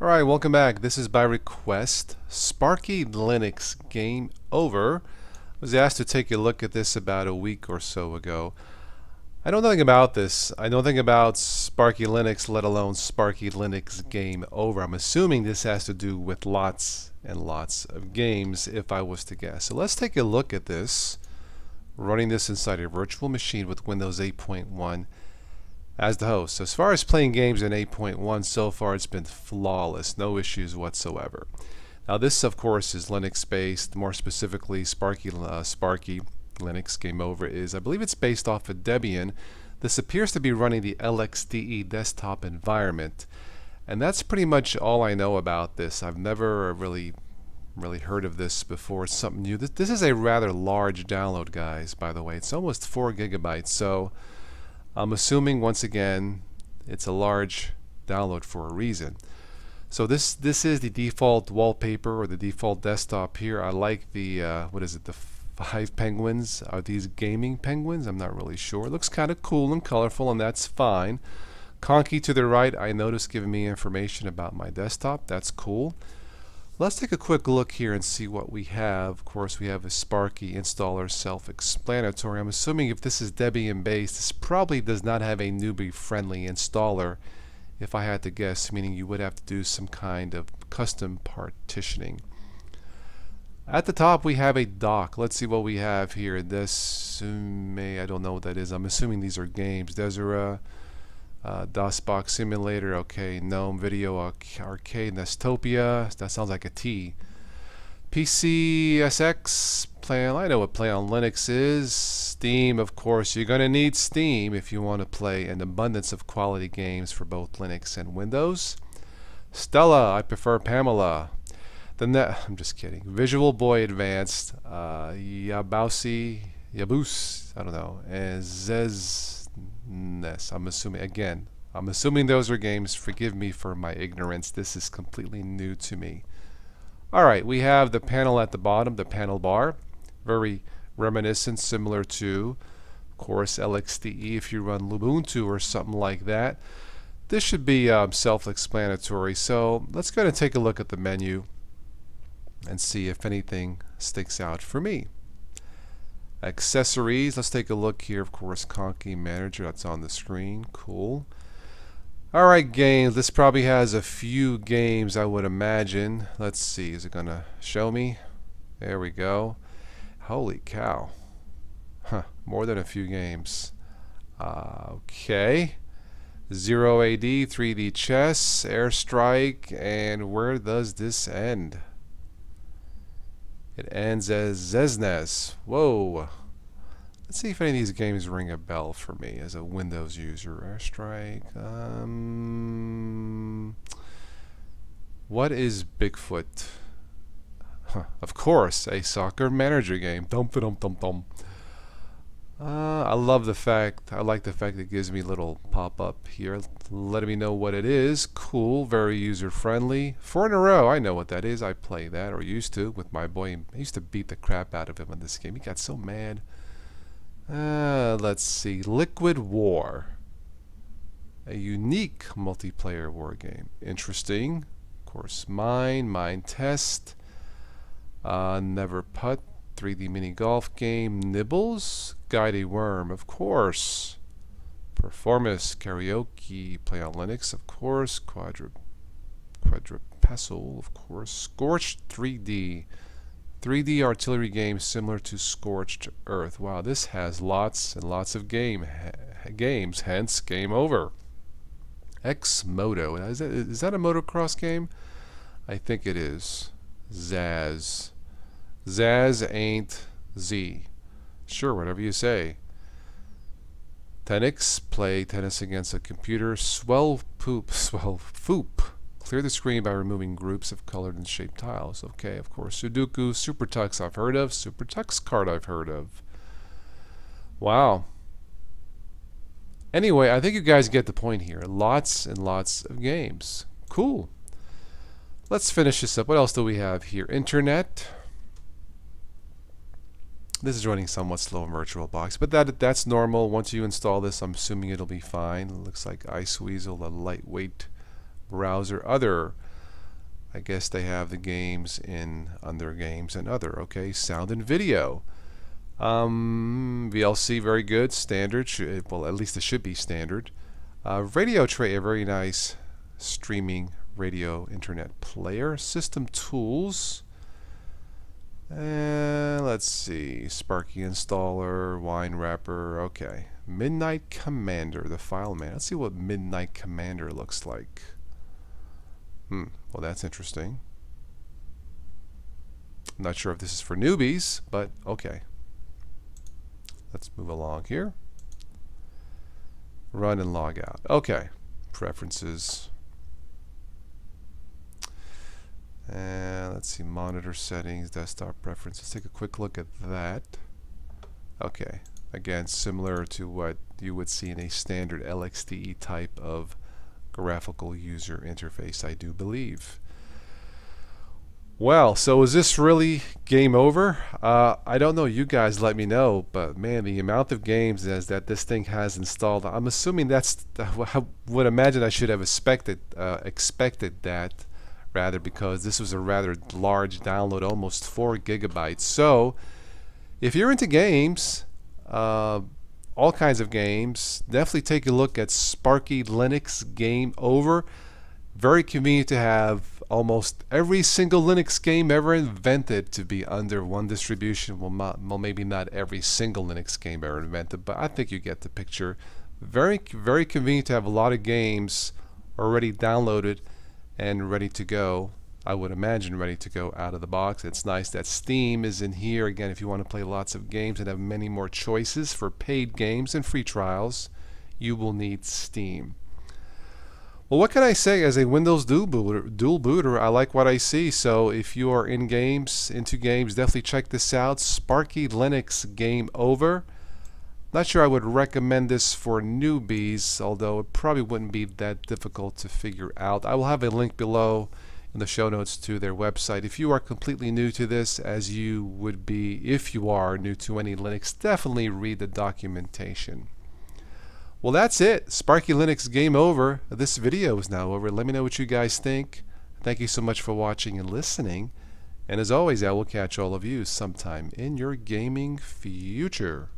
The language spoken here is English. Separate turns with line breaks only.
Alright, welcome back. This is by request. SparkyLinux Game Over. I was asked to take a look at this about a week or so ago. I know nothing about this. I know nothing about SparkyLinux, let alone SparkyLinux Game Over. I'm assuming this has to do with lots and lots of games, if I was to guess. So let's take a look at this. Running this inside a virtual machine with Windows 8.1 as the host. So as far as playing games in 8.1, so far it's been flawless, no issues whatsoever. Now this, of course, is Linux-based. More specifically, SparkyLinux Game Over is, I believe it's based off of Debian. This appears to be running the LXDE desktop environment, and that's pretty much all I know about this. I've never really heard of this before. It's something new. This is a rather large download, guys, by the way. It's almost 4 gigabytes, so I'm assuming, once again, it's a large download for a reason. So this is the default wallpaper or the default desktop here. I like the what is it, the 5 penguins. Are these gaming penguins? I'm not really sure. It looks kind of cool and colorful, and that's fine. Conky to the right, I noticed, giving me information about my desktop. That's cool. Let's take a quick look here and see what we have. Of course, we have a Sparky installer, self-explanatory. I'm assuming if this is Debian based, this probably does not have a newbie-friendly installer, if I had to guess, meaning you would have to do some kind of custom partitioning. At the top, we have a dock. Let's see what we have here. This, I don't know what that is. I'm assuming these are games. Desera, DOSBox Simulator, okay, GNOME Video Arcade, Nestopia, that sounds like a T. PCSX, I know what Play on Linux is. Steam, of course, you're going to need Steam if you want to play an abundance of quality games for both Linux and Windows. Stella, I prefer Pamela. I'm just kidding. Visual Boy Advanced, Yabus, I don't know, and I'm assuming those are games. Forgive me for my ignorance. This is completely new to me. Alright, we have the panel at the bottom, the panel bar. Very reminiscent, similar to, of course, LXDE if you run Ubuntu or something like that. This should be self-explanatory. So let's go ahead and take a look at the menu and see if anything sticks out for me. Accessories, let's take a look here. Of course, Conky Manager, that's on the screen. Cool. Alright, games. This probably has a few games, I would imagine. Let's see, is it gonna show me? There we go. Holy cow. Huh, more than a few games. Okay. Zero AD, 3D Chess, Airstrike, and where does this end? It ends as Zesnes. Whoa. Let's see if any of these games ring a bell for me as a Windows user. Airstrike. What is Bigfoot? Huh, of course, a soccer manager game. Dum dum dum dum. I like the fact it gives me a little pop-up here letting me know what it is. Cool, very user-friendly. 4 in a row, I know what that is. I play that, or used to, with my boy. I used to beat the crap out of him in this game. He got so mad. Let's see. Liquid War. A unique multiplayer war game. Interesting. Of course, Mine Test. Never Putt. 3D mini golf game. Nibbles. Guide a Worm, of course. Performance, Karaoke, Play on Linux, of course. Quadrupestle, of course. Scorched 3D. 3D artillery game similar to Scorched Earth. Wow, this has lots and lots of games, hence Game Over. X-Moto. Is that a motocross game? I think it is. Zaz. Zaz ain't Z. Sure, whatever you say. Tenix, play tennis against a computer. Swell Foop. Clear the screen by removing groups of colored and shaped tiles. Okay, of course. Sudoku, Super Tux I've heard of. Super Tux card I've heard of. Wow. Anyway, I think you guys get the point here. Lots and lots of games. Cool. Let's finish this up. What else do we have here? Internet. This is running somewhat slow in VirtualBox, but that's normal. Once you install this, I'm assuming it'll be fine. It looks like Iceweasel, a lightweight browser. Other I guess they have the games in under games and other. Okay, sound and video. VLC, very good. Standard. Well, at least it should be standard. Radio tray, a very nice streaming radio internet player. System tools. And let's see. Sparky installer, wine wrapper. Okay. Midnight Commander, the file man. Let's see what Midnight Commander looks like. Well, that's interesting. I'm not sure if this is for newbies, but okay. Let's move along here. Run and log out. Okay. Preferences. And let's see, monitor settings, desktop preferences. Take a quick look at that. Okay. Again, similar to what you would see in a standard LXDE type of graphical user interface, I do believe. Well, so is this really game over? I don't know. You guys let me know. But man, the amount of games that this thing has installed, I'm assuming that's, I would imagine I should have expected that, rather, because this was a rather large download, almost 4 gigabytes. So if you're into games, all kinds of games, definitely take a look at SparkyLinux Game Over. Very convenient to have almost every single Linux game ever invented to be under one distribution. Well, maybe not every single Linux game ever invented, but I think you get the picture. Very, very convenient to have a lot of games already downloaded and ready to go. I would imagine ready to go out of the box. It's nice that Steam is in here. Again, if you want to play lots of games and have many more choices for paid games and free trials, you will need Steam. Well, what can I say? As a Windows dual booter, I like what I see. So if you are into games, definitely check this out. SparkyLinux Game Over. Not sure I would recommend this for newbies, although it probably wouldn't be that difficult to figure out. I will have a link below in the show notes to their website. If you are completely new to this, as you would be if you are new to any Linux, definitely read the documentation. Well, that's it. SparkyLinux Game Over. This video is now over. Let me know what you guys think. Thank you so much for watching and listening. And as always, I will catch all of you sometime in your gaming future.